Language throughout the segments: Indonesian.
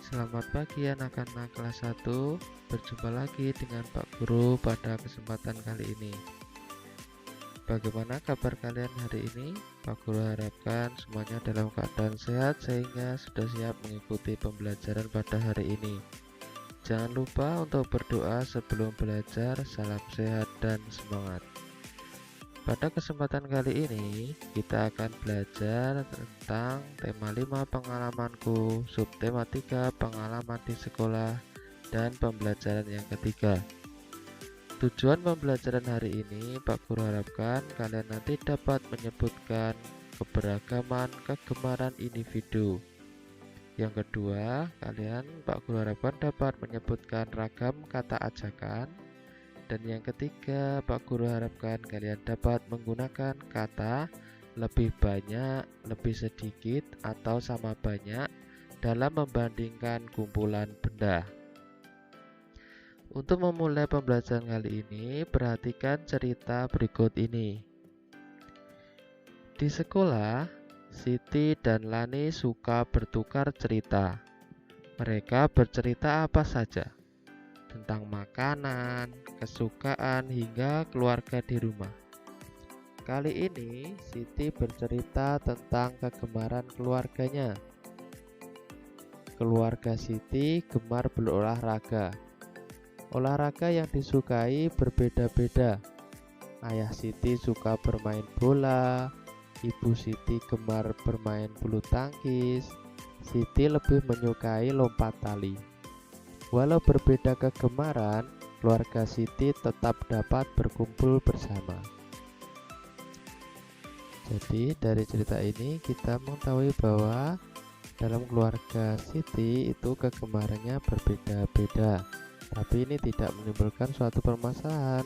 Selamat pagi anak-anak kelas 1. Berjumpa lagi dengan Pak Guru pada kesempatan kali ini. Bagaimana kabar kalian hari ini? Pak Guru harapkan semuanya dalam keadaan sehat sehingga sudah siap mengikuti pembelajaran pada hari ini. Jangan lupa untuk berdoa sebelum belajar. Salam sehat dan semangat. Pada kesempatan kali ini, kita akan belajar tentang tema 5 pengalamanku, subtema 3 pengalaman di sekolah, dan pembelajaran yang ketiga. Tujuan pembelajaran hari ini, Pak Guru harapkan kalian nanti dapat menyebutkan keberagaman kegemaran individu. Yang kedua, Pak Guru harapkan dapat menyebutkan ragam kata ajakan. Dan yang ketiga, Pak Guru harapkan kalian dapat menggunakan kata lebih banyak, lebih sedikit, atau sama banyak dalam membandingkan kumpulan benda. Untuk memulai pembelajaran kali ini, perhatikan cerita berikut ini. Di sekolah, Siti dan Lani suka bertukar cerita. Mereka bercerita apa saja, tentang makanan, kesukaan, hingga keluarga di rumah. Kali ini Siti bercerita tentang kegemaran keluarganya. Keluarga Siti gemar berolahraga. Olahraga yang disukai berbeda-beda. Ayah Siti suka bermain bola, ibu Siti gemar bermain bulu tangkis, Siti lebih menyukai lompat tali. Walau berbeda kegemaran, keluarga Siti tetap dapat berkumpul bersama. Jadi dari cerita ini kita mengetahui bahwa dalam keluarga Siti itu kegemarannya berbeda-beda. Tapi ini tidak menimbulkan suatu permasalahan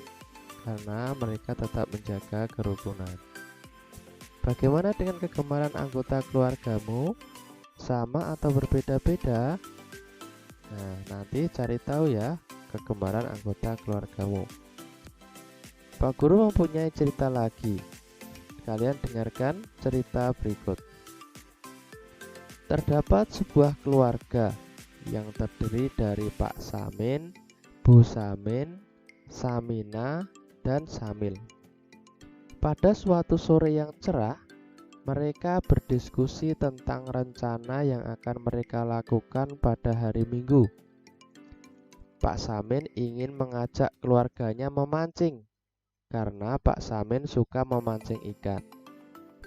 karena mereka tetap menjaga kerukunan. Bagaimana dengan kegemaran anggota keluargamu? Sama atau berbeda-beda? Nah, nanti cari tahu ya kegemaran anggota keluargamu. Pak Guru mempunyai cerita lagi. Kalian dengarkan cerita berikut. Terdapat sebuah keluarga yang terdiri dari Pak Samin, Bu Samin, Samina, dan Samil. Pada suatu sore yang cerah, mereka berdiskusi tentang rencana yang akan mereka lakukan pada hari Minggu. Pak Samin ingin mengajak keluarganya memancing karena Pak Samin suka memancing ikan.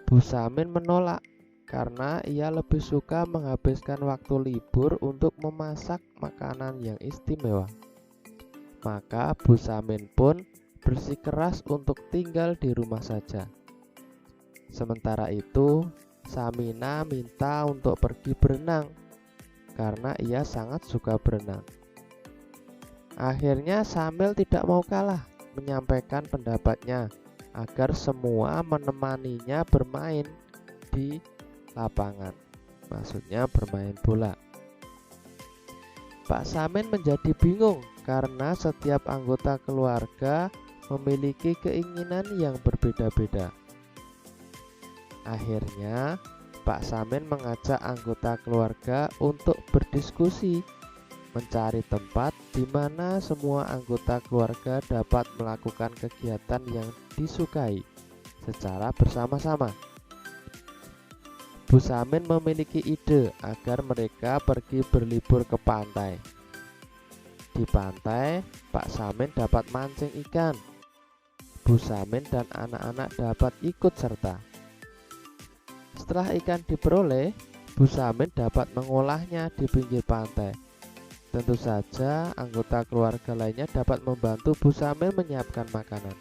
Bu Samin menolak karena ia lebih suka menghabiskan waktu libur untuk memasak makanan yang istimewa. Maka Bu Samin pun bersikeras untuk tinggal di rumah saja. Sementara itu, Samina minta untuk pergi berenang karena ia sangat suka berenang. Akhirnya Samil tidak mau kalah menyampaikan pendapatnya agar semua menemaninya bermain di lapangan. Maksudnya bermain bola. Pak Samin menjadi bingung karena setiap anggota keluarga memiliki keinginan yang berbeda-beda. Akhirnya, Pak Samin mengajak anggota keluarga untuk berdiskusi, mencari tempat di mana semua anggota keluarga dapat melakukan kegiatan yang disukai secara bersama-sama. Bu Samin memiliki ide agar mereka pergi berlibur ke pantai. Di pantai, Pak Samin dapat mancing ikan. Bu Samin dan anak-anak dapat ikut serta. Setelah ikan diperoleh, Bu Samin dapat mengolahnya di pinggir pantai. Tentu saja anggota keluarga lainnya dapat membantu Bu Samin menyiapkan makanan.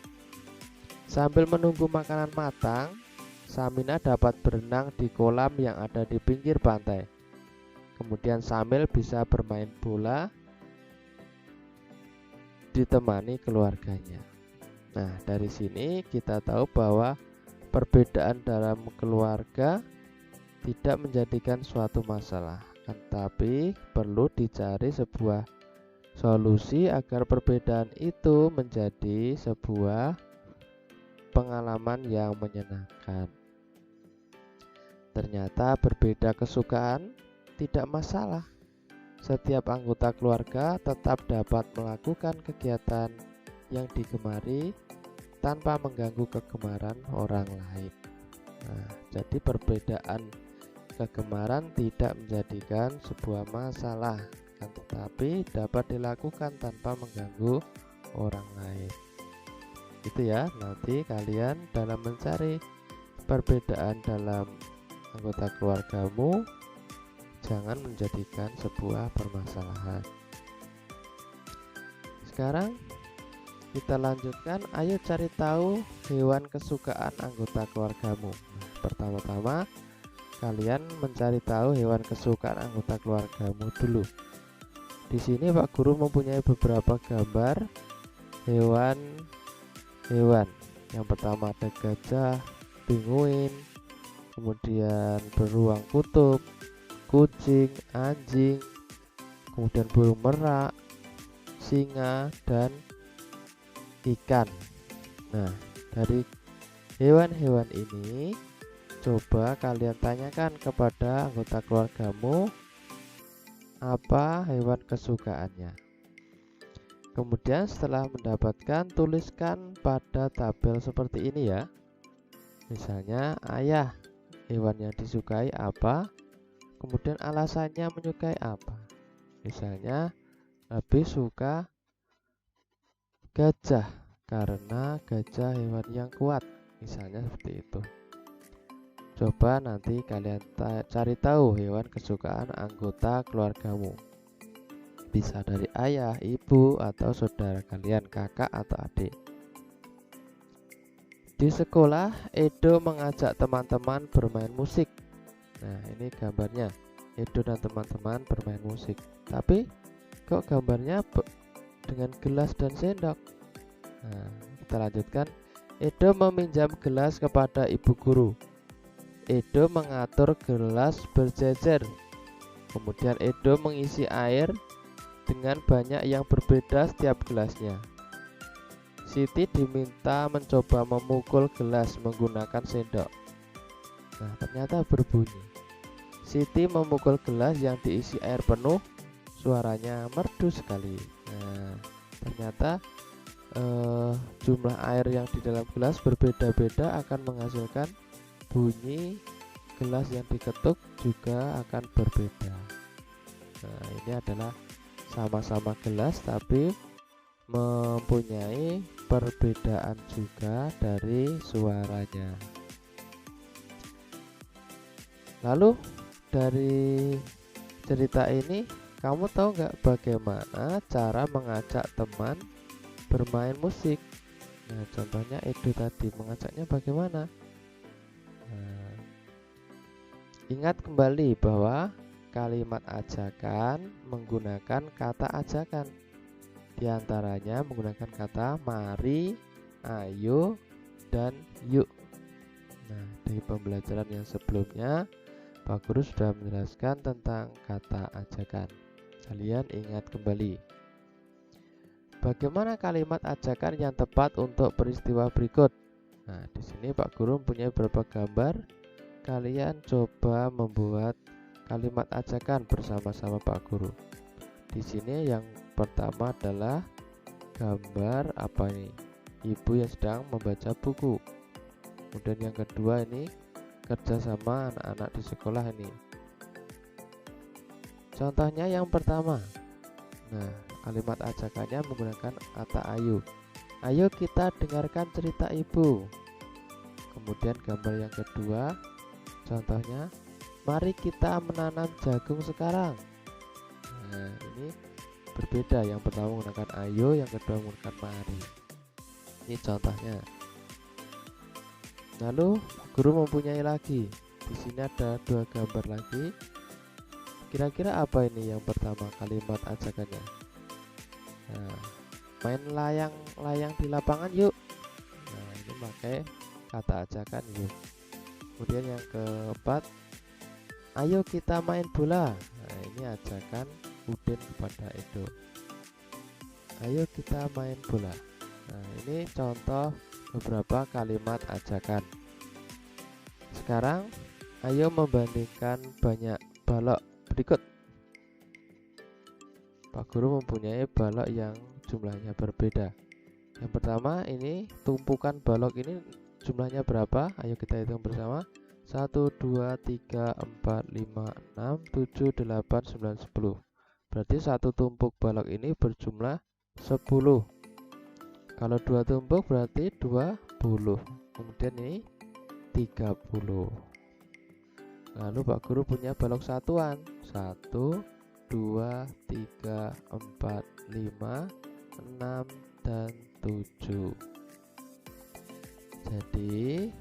Sambil menunggu makanan matang, Samina dapat berenang di kolam yang ada di pinggir pantai. Kemudian Samil bisa bermain bola ditemani keluarganya. Nah, dari sini kita tahu bahwa perbedaan dalam keluarga tidak menjadikan suatu masalah, tetapi perlu dicari sebuah solusi agar perbedaan itu menjadi sebuah pengalaman yang menyenangkan. Ternyata berbeda kesukaan tidak masalah. Setiap anggota keluarga tetap dapat melakukan kegiatan yang digemari tanpa mengganggu kegemaran orang lain. Nah, jadi perbedaan kegemaran tidak menjadikan sebuah masalah, tetapi dapat dilakukan tanpa mengganggu orang lain. Itu ya, nanti kalian dalam mencari perbedaan dalam anggota keluargamu, jangan menjadikan sebuah permasalahan. Sekarang kita lanjutkan, ayo cari tahu hewan kesukaan anggota keluargamu. Nah, pertama-tama kalian mencari tahu hewan kesukaan anggota keluargamu dulu. Di sini Pak Guru mempunyai beberapa gambar hewan. Yang pertama ada gajah, pinguin, kemudian beruang kutub, kucing, anjing, kemudian burung merak, singa, dan ikan. Nah, dari hewan-hewan ini coba kalian tanyakan kepada anggota keluargamu apa hewan kesukaannya. Kemudian setelah mendapatkan, tuliskan pada tabel seperti ini ya. Misalnya ayah, hewan yang disukai apa, kemudian alasannya menyukai apa. Misalnya lebih suka gajah karena gajah hewan yang kuat, misalnya seperti itu. Coba nanti kalian cari tahu hewan kesukaan anggota keluargamu. Bisa dari ayah, ibu, atau saudara kalian, kakak atau adik. Di sekolah, Edo mengajak teman-teman bermain musik. Nah, ini gambarnya. Edo dan teman-teman bermain musik. Tapi kok gambarnya dengan gelas dan sendok? Nah, kita lanjutkan. Edo meminjam gelas kepada ibu guru. Edo mengatur gelas berjejer. Kemudian Edo mengisi air dengan banyak yang berbeda setiap gelasnya. Siti diminta mencoba memukul gelas menggunakan sendok. Nah, ternyata berbunyi. Siti memukul gelas yang diisi air penuh, suaranya merdu sekali. Nah, ternyata jumlah air yang di dalam gelas berbeda-beda akan menghasilkan bunyi gelas yang diketuk juga akan berbeda. Nah, ini adalah sama-sama gelas tapi mempunyai perbedaan juga dari suaranya. Lalu dari cerita ini kamu tahu nggak bagaimana cara mengajak teman bermain musik? Nah, contohnya Edo tadi mengajaknya bagaimana? Nah, ingat kembali bahwa kalimat ajakan menggunakan kata ajakan. Di antaranya menggunakan kata mari, ayo, dan yuk. Nah, dari pembelajaran yang sebelumnya Pak Guru sudah menjelaskan tentang kata ajakan. Kalian ingat kembali. Bagaimana kalimat ajakan yang tepat untuk peristiwa berikut? Nah, di sini Pak Guru mempunyai beberapa gambar. Kalian coba membuat kalimat ajakan bersama-sama Pak Guru. Di sini yang pertama adalah gambar apa ini? Ibu yang sedang membaca buku. Kemudian yang kedua ini kerja sama anak-anak di sekolah ini. Contohnya yang pertama. Nah, kalimat ajakannya menggunakan kata ayo. Ayo kita dengarkan cerita ibu. Kemudian gambar yang kedua, contohnya mari kita menanam jagung sekarang. Nah, ini berbeda. Yang pertama menggunakan ayo, yang kedua menggunakan mari. Ini contohnya. Lalu guru mempunyai lagi. Di sini ada dua gambar lagi. Kira-kira apa ini yang pertama kalimat ajakannya? Nah, main layang-layang di lapangan yuk. Nah, ini pakai kata ajakan yuk. Kemudian yang keempat, ayo kita main bola. Nah, ini ajakan Udin kepada Edo. Ayo kita main bola. Nah, ini contoh beberapa kalimat ajakan. Sekarang ayo membandingkan banyak balok berikut. Pak Guru mempunyai balok yang jumlahnya berbeda. Yang pertama, ini tumpukan balok ini jumlahnya berapa? Ayo kita hitung bersama. 1, 2, 3, 4, 5, 6, 7, 8, 9, 10. Berarti satu tumpuk balok ini berjumlah 10. Kalau dua tumpuk berarti 20. Kemudian ini 30. Lalu Pak Guru punya balok satuan. 1, 2, 3, 4, 5, 6, dan 7. Jadi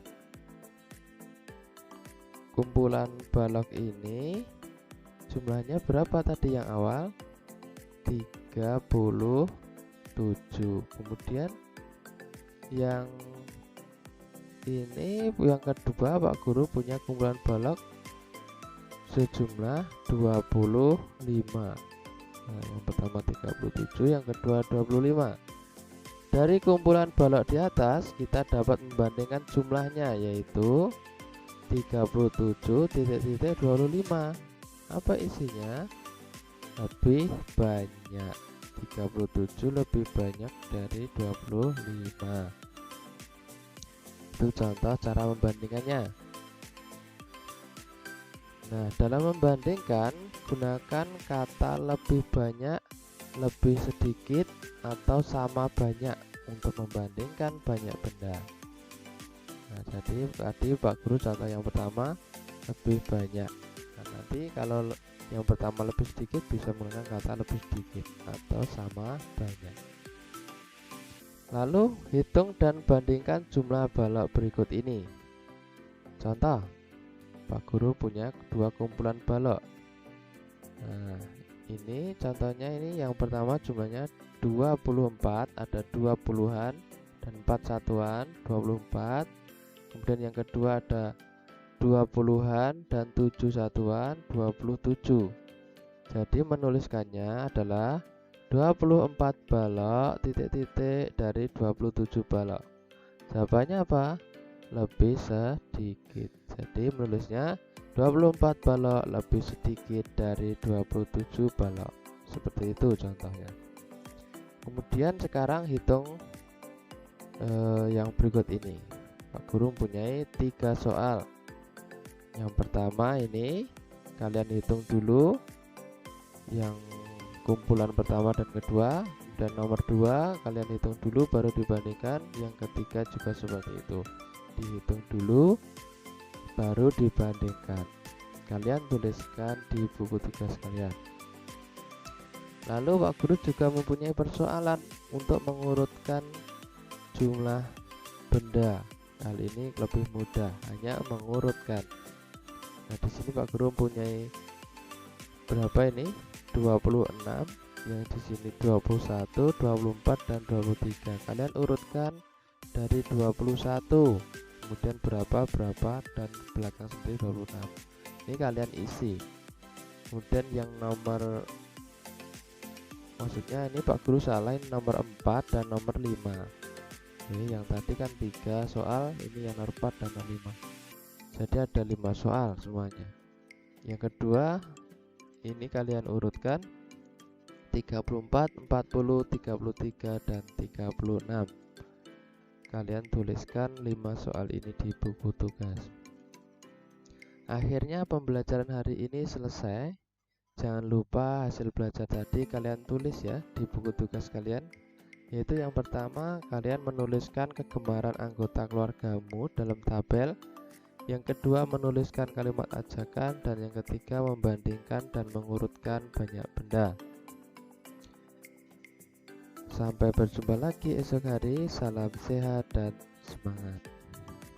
kumpulan balok ini jumlahnya berapa tadi yang awal? 37. Kemudian yang ini yang kedua Pak Guru punya kumpulan balok sejumlah 25. Nah, yang pertama 37, yang kedua 25. Dari kumpulan balok di atas kita dapat membandingkan jumlahnya, yaitu 37,25. Apa isinya? Lebih banyak. 37 lebih banyak dari 25. Itu contoh cara membandingkannya. Nah, dalam membandingkan gunakan kata lebih banyak, lebih sedikit, atau sama banyak untuk membandingkan banyak benda. Nah, jadi tadi Pak Guru contoh yang pertama lebih banyak. Nah, nanti kalau yang pertama lebih sedikit bisa menggunakan kata lebih sedikit atau sama banyak. Lalu hitung dan bandingkan jumlah balok berikut ini. Contoh, Pak Guru punya dua kumpulan balok. Nah, ini contohnya, ini yang pertama jumlahnya 24, ada 2 puluhan dan 4 satuan, 24. Kemudian yang kedua ada 2 puluhan dan 7 satuan, 27. Jadi menuliskannya adalah 24 balok titik-titik dari 27 balok. Jawabannya apa? Lebih sedikit. Jadi menulisnya 24 balok lebih sedikit dari 27 balok. Seperti itu contohnya. Kemudian sekarang hitung yang berikut ini. Pak Guru mempunyai 3 soal. Yang pertama ini kalian hitung dulu yang kumpulan pertama dan kedua, dan nomor 2 kalian hitung dulu baru dibandingkan. Yang ketiga juga seperti itu, dihitung dulu baru dibandingkan. Kalian tuliskan di buku tugas kalian. Lalu Pak Guru juga mempunyai persoalan untuk mengurutkan jumlah benda. Kali ini lebih mudah, hanya mengurutkan. Nah, di sini Pak Guru mempunyai berapa ini? 26, yang di sini 21, 24, dan 23. Kalian urutkan dari 21. Kemudian berapa, dan belakang sendiri 26. Ini kalian isi. Kemudian yang nomor, maksudnya ini Pak Guru salahin nomor 4 dan nomor 5. Ini yang tadi kan 3 soal, ini yang nomor 4 dan nomor 5. Jadi ada 5 soal semuanya. Yang kedua, ini kalian urutkan 34, 40, 33, dan 36. Kalian tuliskan 5 soal ini di buku tugas. Akhirnya pembelajaran hari ini selesai. Jangan lupa hasil belajar tadi kalian tulis ya di buku tugas kalian. Yaitu yang pertama, kalian menuliskan kegemaran anggota keluargamu dalam tabel. Yang kedua, menuliskan kalimat ajakan. Dan yang ketiga, membandingkan dan mengurutkan banyak benda. Sampai berjumpa lagi esok hari. Salam sehat dan semangat.